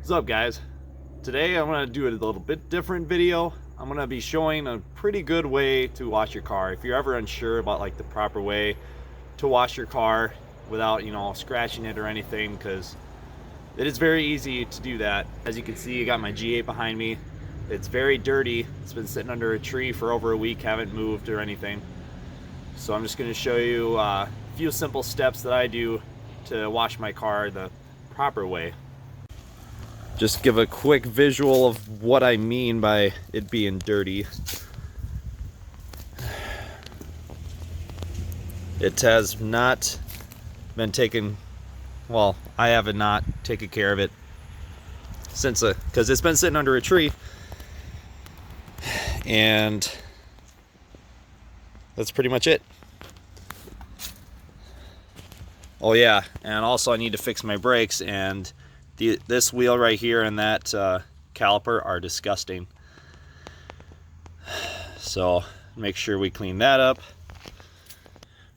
What's up, guys? Today I'm going to do a little bit different video. I'm going to be showing a pretty good way to wash your car. If you're ever unsure about like the proper way to wash your car without, scratching it or anything, because it is very easy to do that. As you can see, I got my G8 behind me. It's very dirty. It's been sitting under a tree for over a week, haven't moved or anything. So I'm just going to show you a few simple steps that I do to wash my car the proper way. Just give a quick visual of what I mean by it being dirty. It has not been taken, well, I have not taken care of it since, because it's been sitting under a tree. And that's pretty much it. Oh yeah, and also I need to fix my brakes, and this wheel right here and that caliper are disgusting. So make sure we clean that up.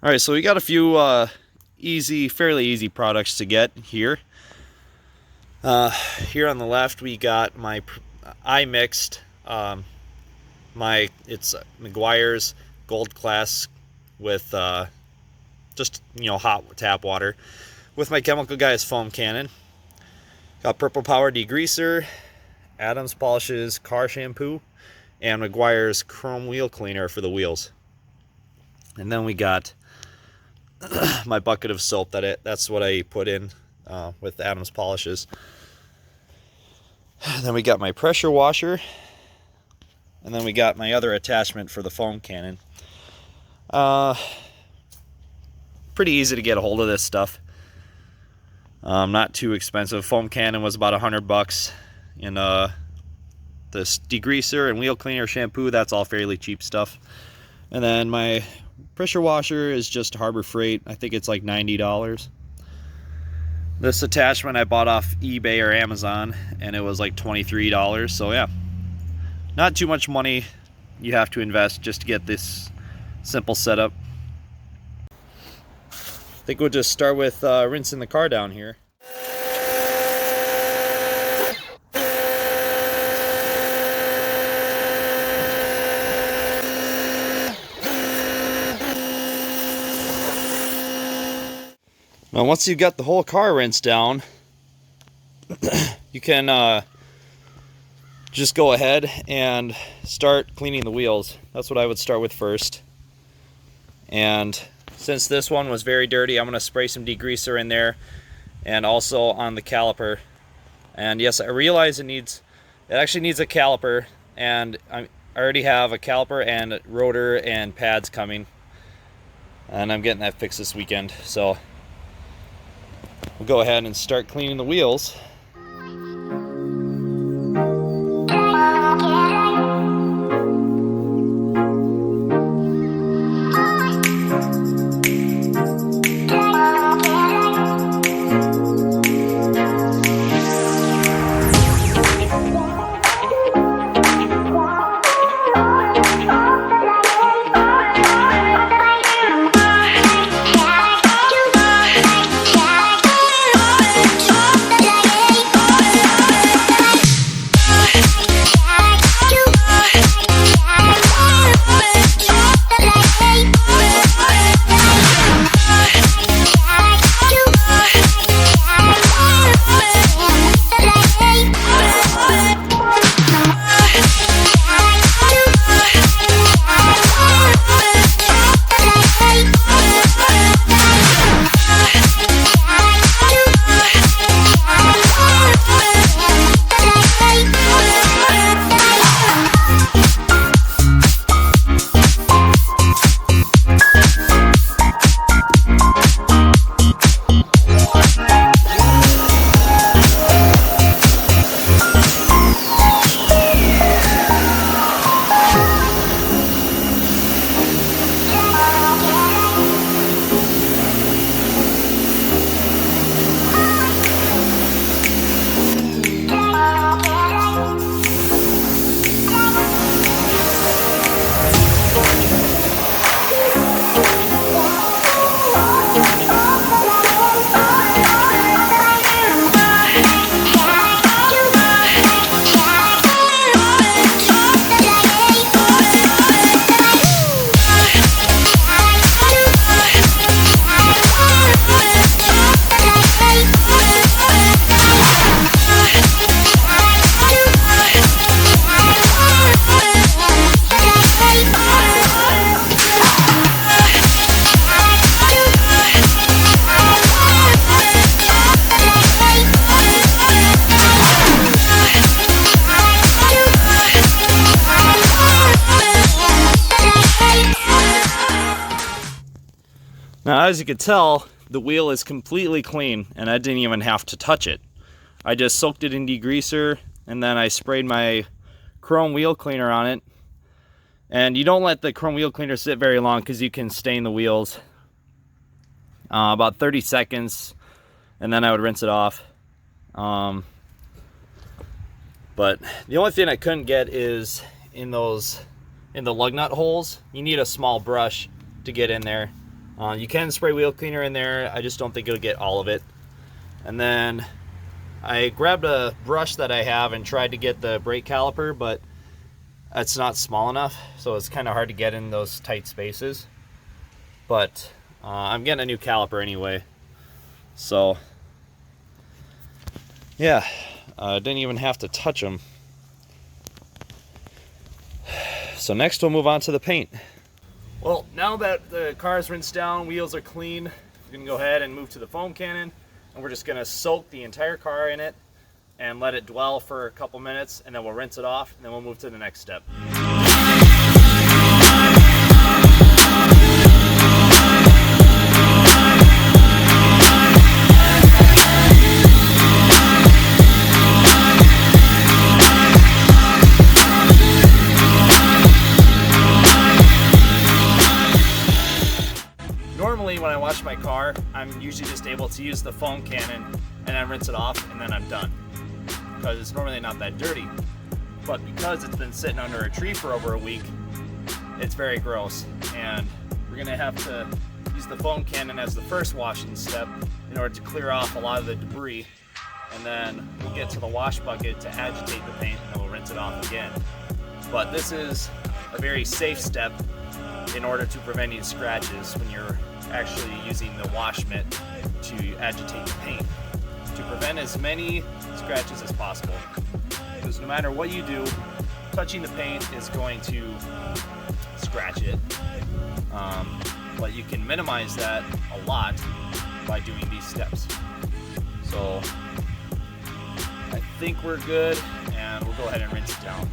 All right, so we got a few fairly easy products to get here. Here on the left we got my iMixed. It's Meguiar's Gold Class with just hot tap water with my Chemical Guys foam cannon. Got Purple Power degreaser, Adams Polishes car shampoo, and Meguiar's chrome wheel cleaner for the wheels. And then we got my bucket of soap. That's what I put in with Adams Polishes. Then we got my pressure washer, and then we got my other attachment for the foam cannon. Pretty easy to get a hold of this stuff. Not too expensive. Foam cannon was about $100, and this degreaser and wheel cleaner shampoo, that's all fairly cheap stuff. And then my pressure washer is just Harbor Freight. I think it's like $90. This attachment I bought off eBay or Amazon, and it was like $23. So yeah, not too much money you have to invest just to get this simple setup. I think we'll just start with rinsing the car down here. Now once you've got the whole car rinsed down, you can just go ahead and start cleaning the wheels. That's what I would start with first. And since this one was very dirty, I'm going to spray some degreaser in there and also on the caliper. And yes, I realize it actually needs a caliper, and I already have a caliper and a rotor and pads coming, and I'm getting that fixed this weekend. So we'll go ahead and start cleaning the wheels. Yeah. Now, as you can tell, the wheel is completely clean, and I didn't even have to touch it. I just soaked it in degreaser, and then I sprayed my chrome wheel cleaner on it. And you don't let the chrome wheel cleaner sit very long because you can stain the wheels. About 30 seconds, and then I would rinse it off. But the only thing I couldn't get is in the lug nut holes. You need a small brush to get in there. You can spray wheel cleaner in there, I just don't think it'll get all of it. And then I grabbed a brush that I have and tried to get the brake caliper, but it's not small enough, so it's kind of hard to get in those tight spaces. But I'm getting a new caliper anyway, so yeah, I didn't even have to touch them. So next we'll move on to the paint. Well, now that the car is rinsed down, wheels are clean, we're gonna go ahead and move to the foam cannon, and we're just gonna soak the entire car in it and let it dwell for a couple minutes, and then we'll rinse it off, and then we'll move to the next step. Normally when I wash my car, I'm usually just able to use the foam cannon and then rinse it off, and then I'm done, because it's normally not that dirty. But because it's been sitting under a tree for over a week, it's very gross, and we're gonna have to use the foam cannon as the first washing step in order to clear off a lot of the debris, and then we'll get to the wash bucket to agitate the paint, and then we'll rinse it off again. But this is a very safe step in order to prevent any scratches when you're actually using the wash mitt to agitate the paint, to prevent as many scratches as possible. Because no matter what you do, touching the paint is going to scratch it. But you can minimize that a lot by doing these steps. So I think we're good, and we'll go ahead and rinse it down.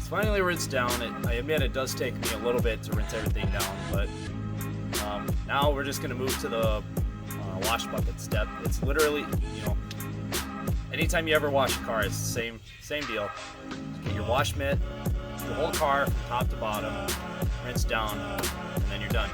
Finally rinsed down. I admit it does take me a little bit to rinse everything down, but now we're just gonna move to the wash bucket step. It's literally, anytime you ever wash a car, it's the same deal. Just get your wash mitt, the whole car from top to bottom, rinse down, and then you're done.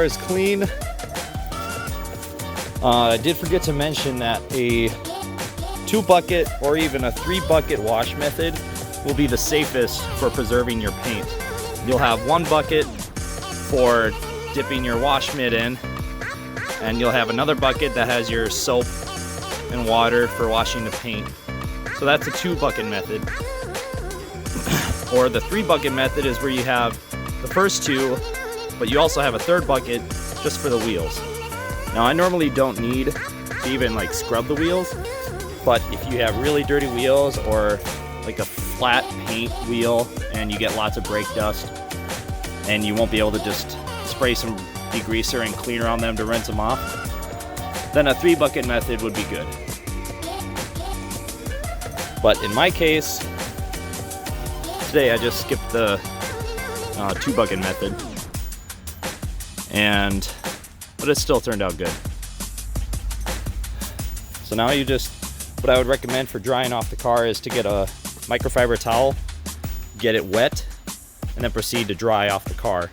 car is clean. I did forget to mention that a 2-bucket or even a 3-bucket wash method will be the safest for preserving your paint. You'll have 1 bucket for dipping your wash mitt in, and you'll have another bucket that has your soap and water for washing the paint. So that's a 2-bucket method. Or the 3-bucket method is where you have the first 2, but you also have a 3rd bucket just for the wheels. Now I normally don't need to even like scrub the wheels, but if you have really dirty wheels or like a flat paint wheel and you get lots of brake dust and you won't be able to just spray some degreaser and cleaner on them to rinse them off, then a 3-bucket method would be good. But in my case, today I just skipped the 2-bucket method, but it still turned out good. So now what I would recommend for drying off the car is to get a microfiber towel, get it wet, and then proceed to dry off the car.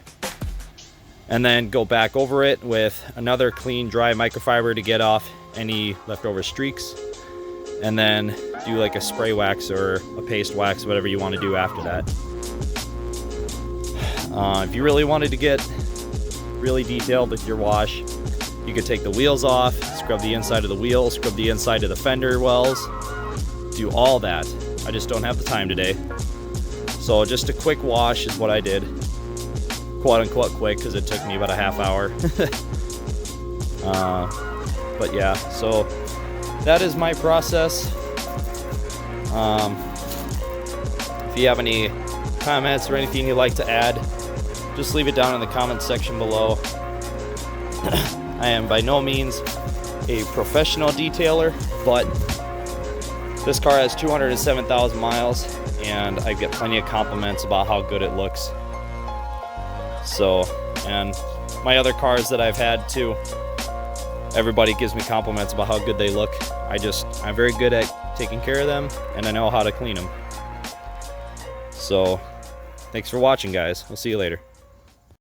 And then go back over it with another clean, dry microfiber to get off any leftover streaks. And then do like a spray wax or a paste wax, whatever you want to do after that. If you really wanted to get really detailed with your wash, you could take the wheels off, scrub the inside of the wheels, scrub the inside of the fender wells, do all that. I just don't have the time today. So just a quick wash is what I did. Quote unquote quick, because it took me about a half hour. But yeah, so that is my process. If you have any comments or anything you'd like to add, just leave it down in the comments section below. I am by no means a professional detailer, but this car has 207,000 miles and I get plenty of compliments about how good it looks. So, and my other cars that I've had too, everybody gives me compliments about how good they look. I'm very good at taking care of them and I know how to clean them. So, thanks for watching, guys. We'll see you later.